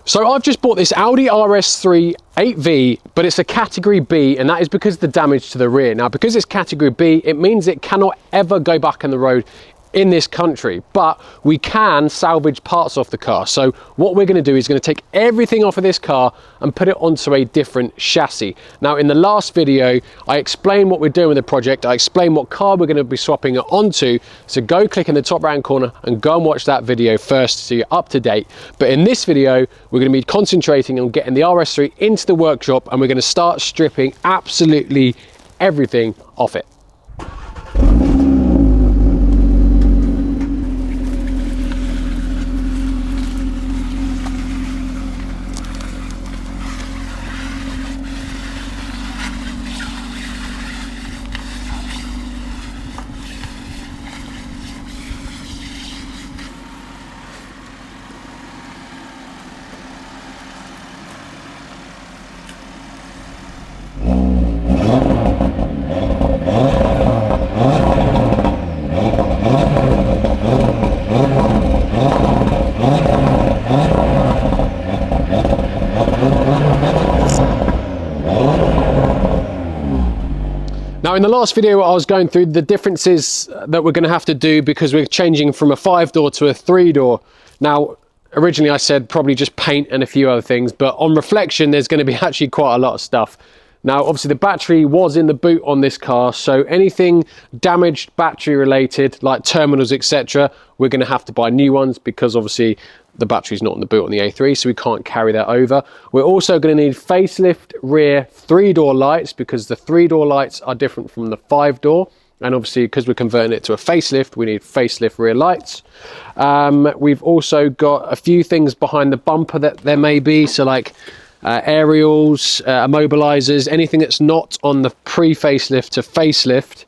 So I've just bought this Audi RS3 8V, but it's a category B, and that is because of the damage to the rear. Now, because it's category B, it means it cannot ever go back on the road in this country, but we can salvage parts off the car. So what we're going to do is going to take everything off of this car and put it onto a different chassis. Now, in the last video, I explained what we're doing with the project. I explained what car we're going to be swapping it onto. So go click in the top right hand corner and go and watch that video first so you're up to date. But in this video, we're going to be concentrating on getting the RS3 into the workshop, and we're going to start stripping absolutely everything off it. Now, in the last video, I was going through the differences that we're going to have to do because we're changing from a 5-door to a 3-door. Now, originally I said probably just paint and a few other things, but on reflection, there's going to be actually quite a lot of stuff. Now, obviously the battery was in the boot on this car, so anything damaged battery related, like terminals, etc., we're going to have to buy new ones because obviously the battery's not in the boot on the A3, so we can't carry that over. We're also going to need facelift rear 3-door lights because the 3-door lights are different from the 5-door. And obviously, because we're converting it to a facelift, we need facelift rear lights. We've also got a few things behind the bumper that there may be, so like aerials, immobilizers, anything that's not on the pre-facelift to facelift.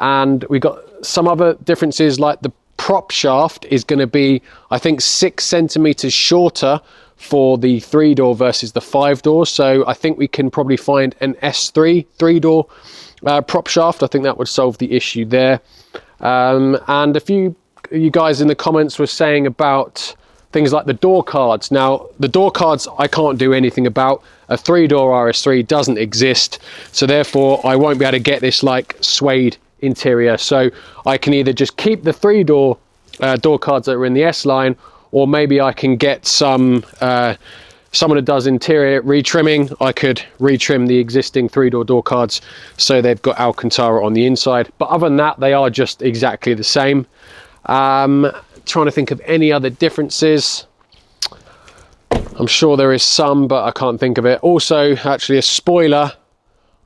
And we got some other differences, like the prop shaft is going to be, I think, 6 centimeters shorter for the 3-door versus the 5-door. So I think we can probably find an S3 3-door prop shaft. I think that would solve the issue there. And a few of you guys in the comments were saying about things like the door cards. Now, the door cards I can't do anything about. A 3-door RS3 doesn't exist, so therefore I won't be able to get this like suede interior. So I can either just keep the 3-door door cards that are in the S line, or maybe I can get someone that does interior retrimming. I could retrim the existing 3-door door cards so they've got Alcantara on the inside, but other than that they are just exactly the same. Trying to think of any other differences. I'm sure there is some, but I can't think of it. Also, actually, a spoiler,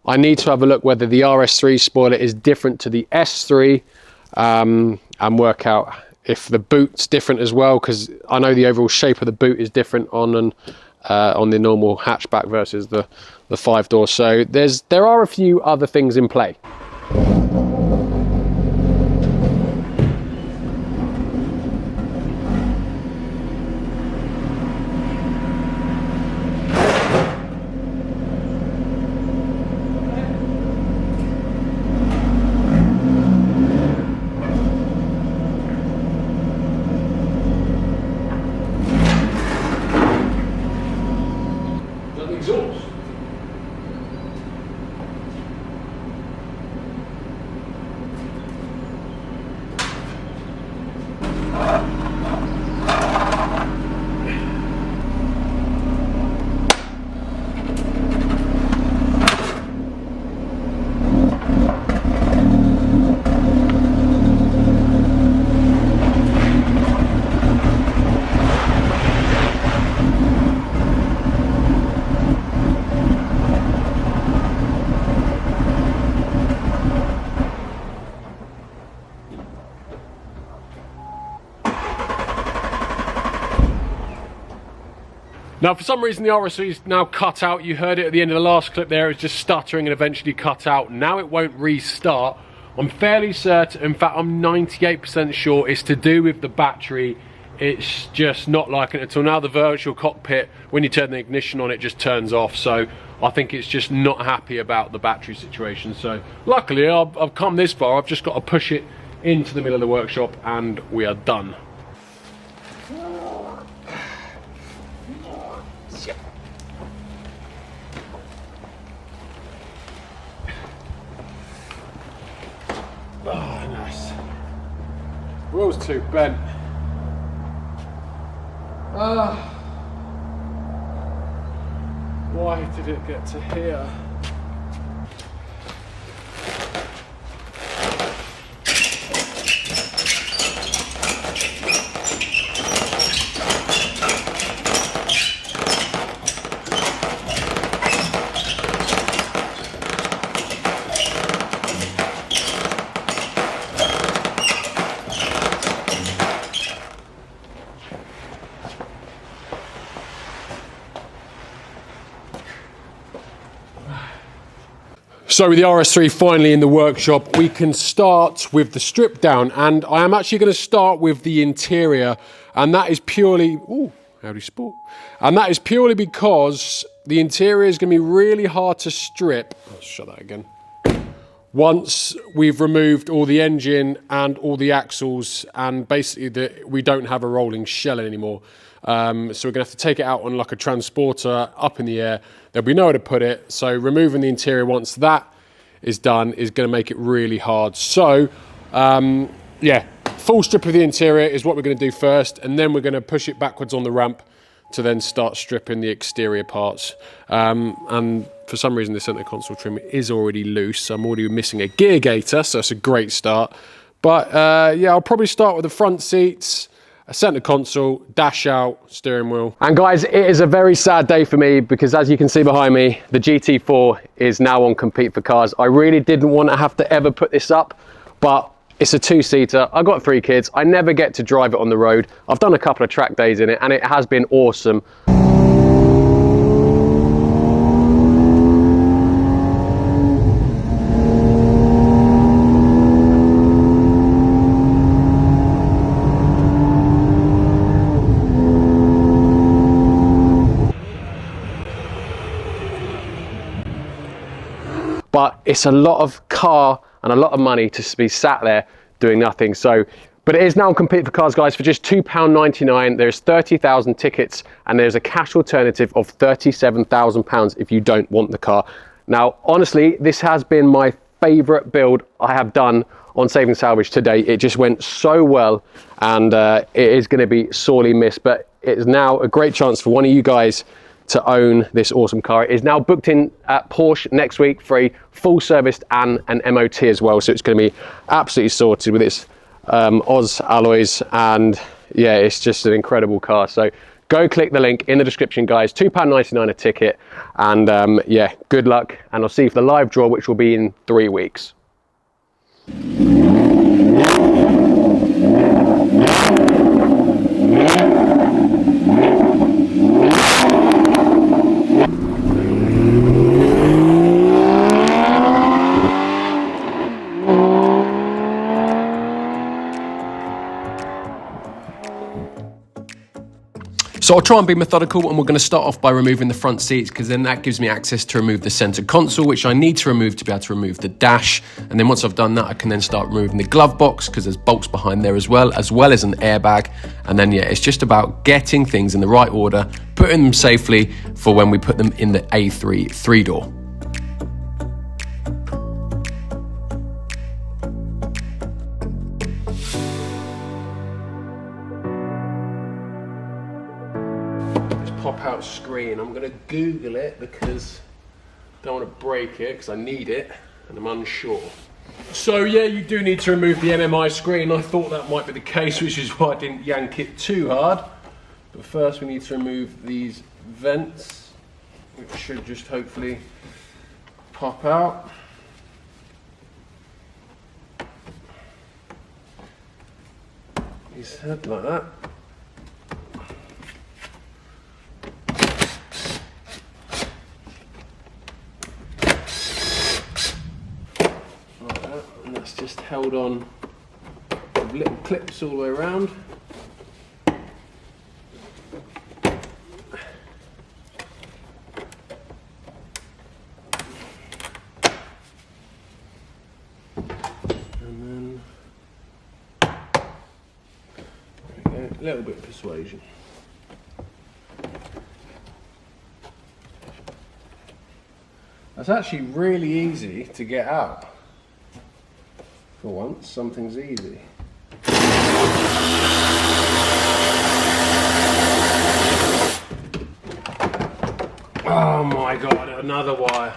I need to have a look whether the RS3 spoiler is different to the S3 and work out if the boot's different as well, because I know the overall shape of the boot is different on the normal hatchback versus the 5-door. So there are a few other things in play. Exhaust. Now, for some reason, the RS3 is now cut out. You heard it at the end of the last clip there. It was just stuttering and eventually cut out. Now it won't restart. I'm fairly certain, in fact, I'm 98% sure it's to do with the battery. It's just not liking it until now. The virtual cockpit, when you turn the ignition on, it just turns off. So I think it's just not happy about the battery situation. So luckily, I've come this far. I've just got to push it into the middle of the workshop and we are done. Oh, nice. Wheel's too bent. Why did it get to here? So with the RS3 finally in the workshop, we can start with the strip down, and I am actually going to start with the interior, and that is purely, ooh, howdy sport, and that is purely because the interior is going to be really hard to strip. I'll shut that again. Once we've removed all the engine and all the axles, and basically we don't have a rolling shell anymore. So we're going to have to take it out on like a transporter up in the air. There'll be nowhere to put it. So removing the interior once that is done is going to make it really hard. So yeah, full strip of the interior is what we're going to do first. And then we're going to push it backwards on the ramp to then start stripping the exterior parts. And for some reason the center console trim is already loose. So I'm already missing a gear gaiter. So it's a great start. But yeah, I'll probably start with the front seats, a center console, dash out, steering wheel. And guys, it is a very sad day for me because as you can see behind me, the GT4 is now on Compete for Cars. I really didn't want to have to ever put this up, but it's a two-seater. I've got 3 kids. I never get to drive it on the road. I've done a couple of track days in it and it has been awesome. But it's a lot of car and a lot of money to be sat there doing nothing. So, but it is now on Compete for Cars, guys, for just £2.99. There's 30,000 tickets and there's a cash alternative of £37,000 if you don't want the car. Now, honestly, this has been my favorite build I have done on Saving Salvage today. It just went so well and it is going to be sorely missed, but it is now a great chance for one of you guys to own this awesome car. It is now booked in at Porsche next week for a full service and an MOT as well. So it's going to be absolutely sorted with its Oz alloys. And yeah, it's just an incredible car. So go click the link in the description, guys. £2.99 a ticket. And yeah, good luck. And I'll see you for the live draw, which will be in 3 weeks. So I'll try and be methodical, and we're going to start off by removing the front seats because then that gives me access to remove the center console, which I need to remove to be able to remove the dash. And then once I've done that, I can then start removing the glove box because there's bolts behind there as well as an airbag. And then, yeah, it's just about getting things in the right order, putting them safely for when we put them in the A3 3-door. Pop-out screen. I'm going to Google it because I don't want to break it because I need it and I'm unsure. So yeah, you do need to remove the MMI screen. I thought that might be the case, which is why I didn't yank it too hard. But first we need to remove these vents, which should just hopefully pop out. His head like that. And that's just held on with little clips all the way around. And then there we go, a little bit of persuasion. That's actually really easy to get out. For once, something's easy. Oh my god, another wire.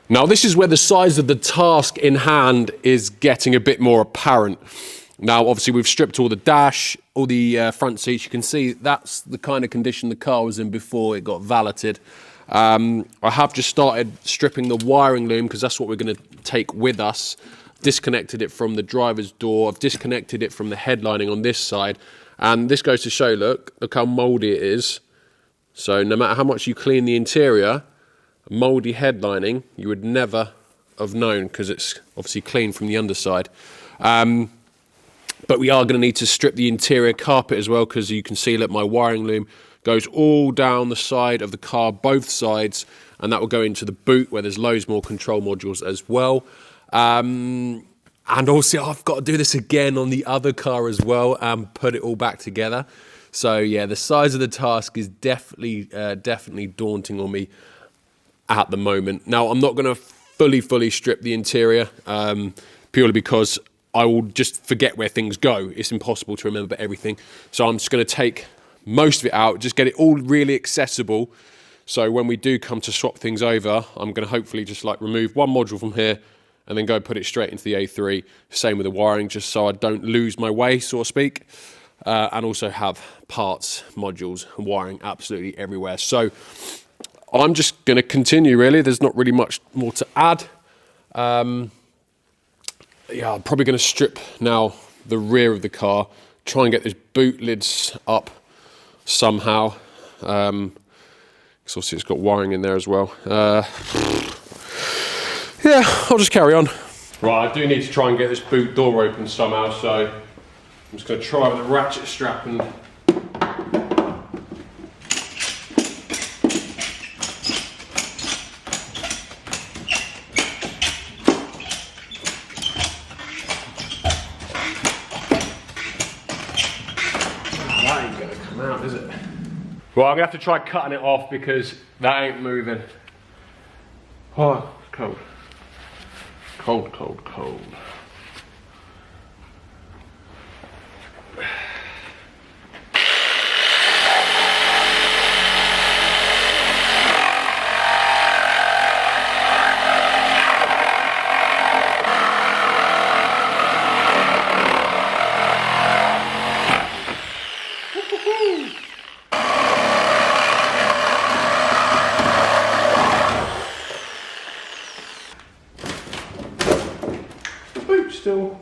Now this is where the size of the task in hand is getting a bit more apparent. Now obviously we've stripped all the dash, all the front seats. You can see that's the kind of condition the car was in before it got valeted. I have just started stripping the wiring loom because that's what we're going to take with us. Disconnected it from the driver's door. I've disconnected it from the headlining on this side. And this goes to show, look how mouldy it is. So no matter how much you clean the interior, mouldy headlining, you would never have known because it's obviously clean from the underside. But we are going to need to strip the interior carpet as well because you can see that my wiring loom goes all down the side of the car, both sides, and that will go into the boot where there's loads more control modules as well. And also I've got to do this again on the other car as well and put it all back together. So yeah, the size of the task is definitely daunting on me at the moment. Now I'm not going to fully strip the interior purely because I will just forget where things go. It's impossible to remember everything. So I'm just going to take most of it out, just get it all really accessible. So when we do come to swap things over, I'm going to hopefully just like remove one module from here and then go put it straight into the A3. Same with the wiring, just so I don't lose my way, so to speak. And also have parts, modules, and wiring absolutely everywhere. So I'm just going to continue, really. There's not really much more to add. Yeah, I'm probably going to strip now the rear of the car, try and get these boot lids up somehow. Because obviously it's got wiring in there as well. Yeah, I'll just carry on. Right, I do need to try and get this boot door open somehow, so I'm just going to try with a ratchet strap and out, is it? Well, I'm gonna have to try cutting it off because that ain't moving. Oh, it's cold. Cold. Still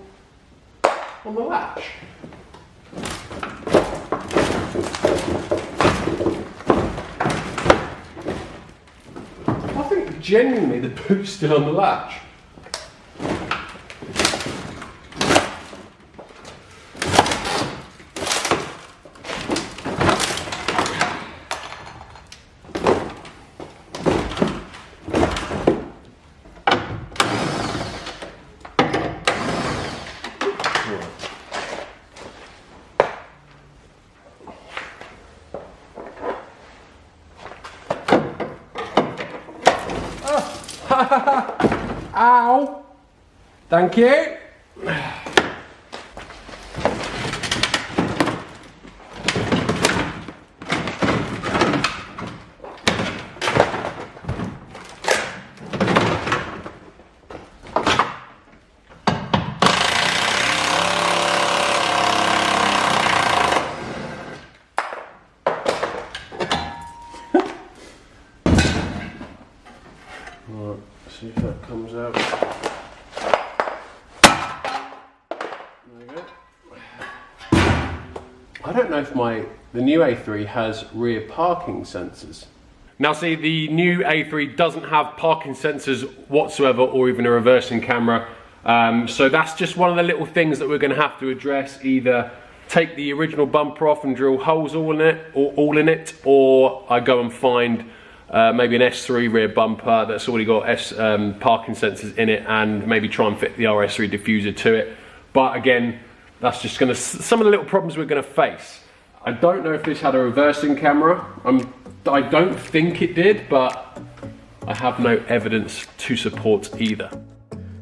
on the latch. I think genuinely the boot's still on the latch. Ow! Thank you. Right, see if that comes out. There we go. I don't know if the new A3 has rear parking sensors. Now see, the new A3 doesn't have parking sensors whatsoever or even a reversing camera. So that's just one of the little things that we're going to have to address. Either take the original bumper off and drill holes all in it, or I go and find maybe an S3 rear bumper that's already got parking sensors in it, and maybe try and fit the RS3 diffuser to it. But again, that's just gonna, some of the little problems we're gonna face. I don't know if this had a reversing camera. I don't think it did, but I have no evidence to support either.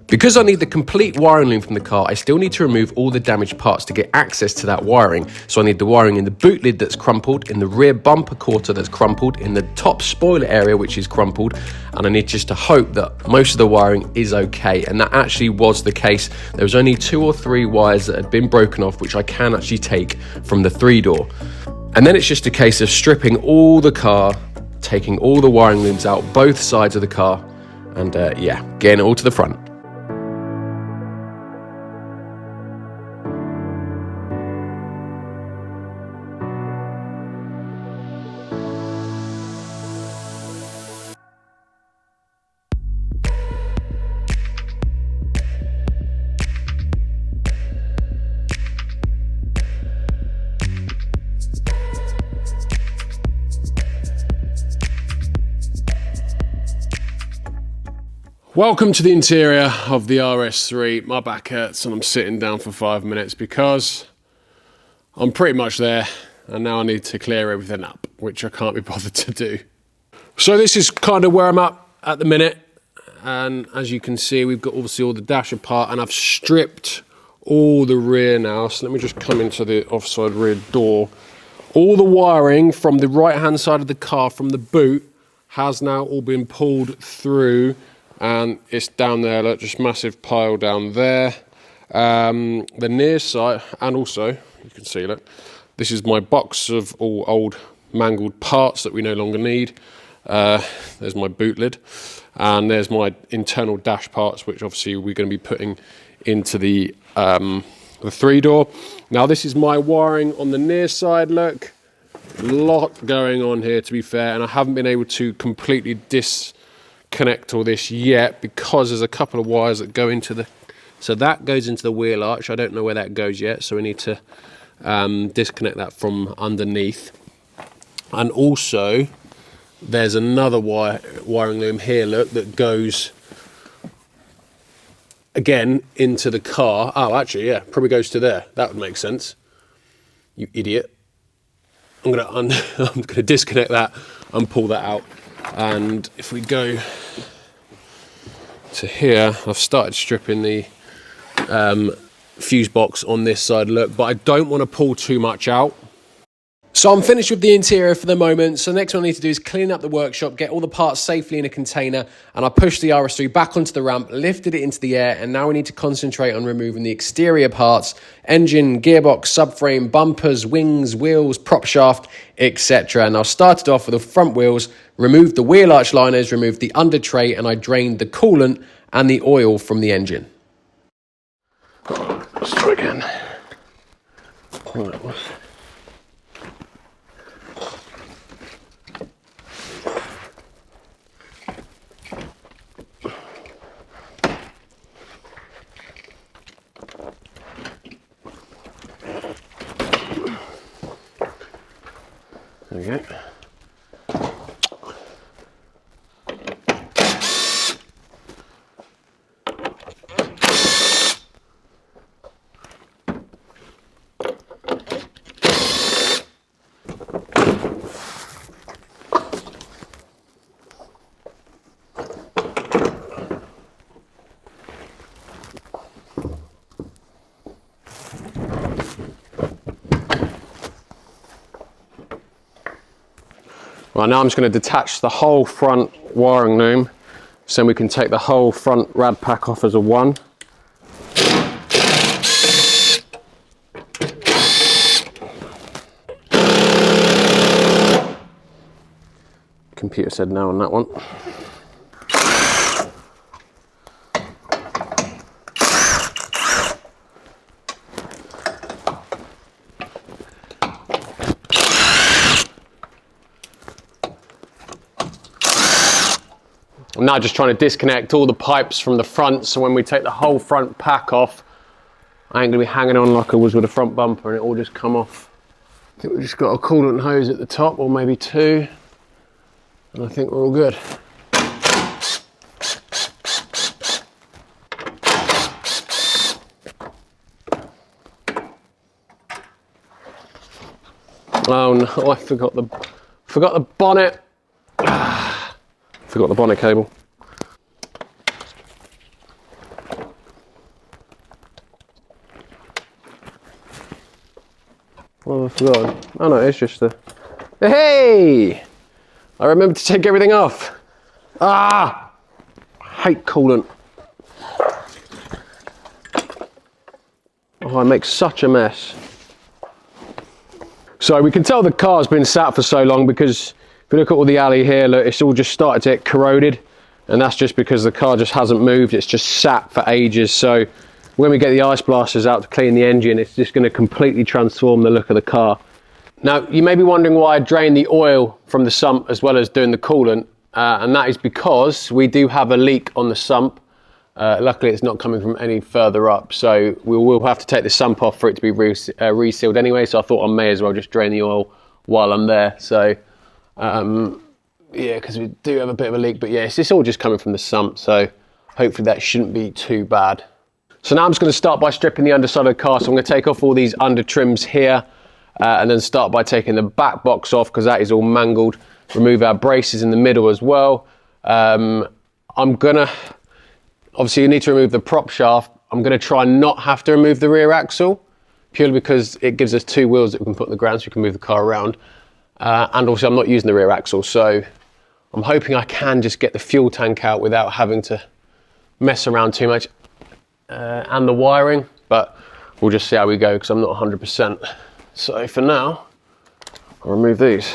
Because I need the complete wiring loom from the car, I still need to remove all the damaged parts to get access to that wiring. So I need the wiring in the boot lid that's crumpled, in the rear bumper quarter that's crumpled, in the top spoiler area which is crumpled, and I need just to hope that most of the wiring is okay, and that actually was the case. There was only 2 or 3 wires that had been broken off, which I can actually take from the 3-door. And then it's just a case of stripping all the car, taking all the wiring looms out, both sides of the car, and yeah, getting it all to the front. Welcome to the interior of the RS3. My back hurts and I'm sitting down for 5 minutes because I'm pretty much there, and now I need to clear everything up, which I can't be bothered to do. So this is kind of where I'm at the minute, and as you can see, we've got obviously all the dash apart, and I've stripped all the rear now. So let me just come into the offside rear door. All the wiring from the right hand side of the car from the boot has now all been pulled through, and it's down there, look, just massive pile down there. The near side, and also, you can see, look, this is my box of all old mangled parts that we no longer need. There's my boot lid, and there's my internal dash parts, which obviously we're going to be putting into the 3-door. Now this is my wiring on the near side, look. A lot going on here, to be fair, and I haven't been able to completely disconnect all this yet because there's a couple of wires that go into the, so that goes into the wheel arch. I don't know where that goes yet, so we need to disconnect that from underneath. And also there's another wiring loom here, look, that goes again into the car. Oh, actually, yeah, probably goes to there. That would make sense. You idiot. I'm gonna disconnect that and pull that out. And if we go to here, I've started stripping the fuse box on this side, look, but I don't want to pull too much out. So I'm finished with the interior for the moment. So next one I need to do is clean up the workshop, get all the parts safely in a container, and I pushed the RS3 back onto the ramp, lifted it into the air, and now we need to concentrate on removing the exterior parts: engine, gearbox, subframe, bumpers, wings, wheels, prop shaft, etc. And I started off with the front wheels, removed the wheel arch liners, removed the under tray, and I drained the coolant and the oil from the engine. Let's try again. Oh, that was. There we go. Right, now I'm just going to detach the whole front wiring loom so we can take the whole front rad pack off as a one. Computer said no on that one. I'm now just trying to disconnect all the pipes from the front, so when we take the whole front pack off, I ain't gonna be hanging on like I was with the front bumper and it all just come off. I think we've just got a coolant hose at the top, or maybe two, and I think we're all good. Oh no, I forgot the bonnet. Forgot the bonnet cable. What have I forgotten? Oh no, it's just the... Hey! I remembered to take everything off. Ah! I hate coolant. Oh, I make such a mess. So we can tell the car's been sat for so long because if you look at all the alley here, look, it's all just started to get corroded. And that's just because the car just hasn't moved. It's just sat for ages. So when we get the ice blasters out to clean the engine, it's just going to completely transform the look of the car. Now, you may be wondering why I drain the oil from the sump as well as doing the coolant. And that is because we do have a leak on the sump. Luckily, it's not coming from any further up. So we will have to take the sump off for it to be resealed anyway. So I thought I may as well just drain the oil while I'm there. So, yeah, because we do have a bit of a leak. But yeah, it's all just coming from the sump. So hopefully that shouldn't be too bad. So now I'm just going to start by stripping the underside of the car. So I'm going to take off all these under trims here and then start by taking the back box off because that is all mangled. Remove our braces in the middle as well. I'm going to, obviously you need to remove the prop shaft. I'm going to try not have to remove the rear axle purely because it gives us two wheels that we can put on the ground so we can move the car around. And also I'm not using the rear axle. So I'm hoping I can just get the fuel tank out without having to mess around too much. And the wiring, but we'll just see how we go because I'm not 100%. So for now, I'll remove these.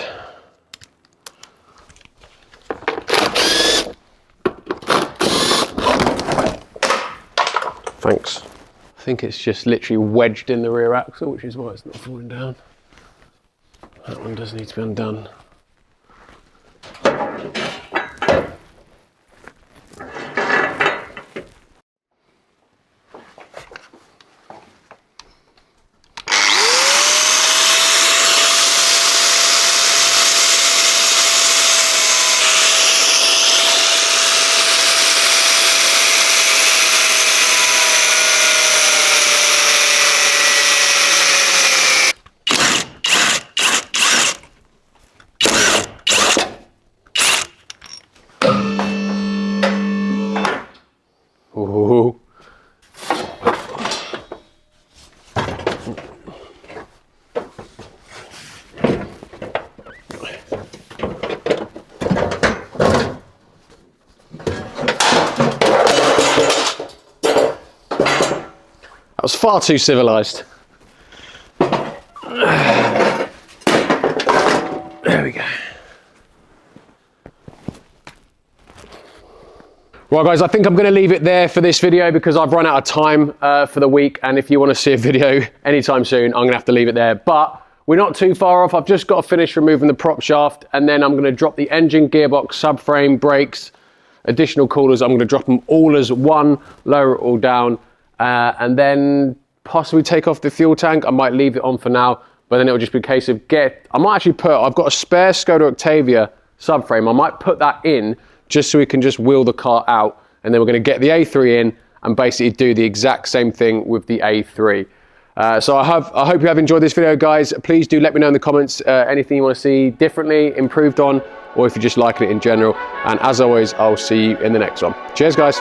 Thanks. I think it's just literally wedged in the rear axle, which is why it's not falling down. That one does need to be undone. Ooh. That was far too civilized. There we go. Right guys, I think I'm going to leave it there for this video because I've run out of time for the week, and if you want to see a video anytime soon, I'm going to have to leave it there. But we're not too far off. I've just got to finish removing the prop shaft, and then I'm going to drop the engine, gearbox, subframe, brakes, additional coolers. I'm going to drop them all as one, lower it all down, and then possibly take off the fuel tank. I might leave it on for now, but then it'll just be a case of I might actually I've got a spare Skoda Octavia subframe. I might put that in just so we can just wheel the car out, and then we're going to get the A3 in and basically do the exact same thing with the A3. So I hope you have enjoyed this video, guys. Please do let me know in the comments anything you want to see differently, improved on, or if you're just liking it in general. And as always, I'll see you in the next one. Cheers, guys.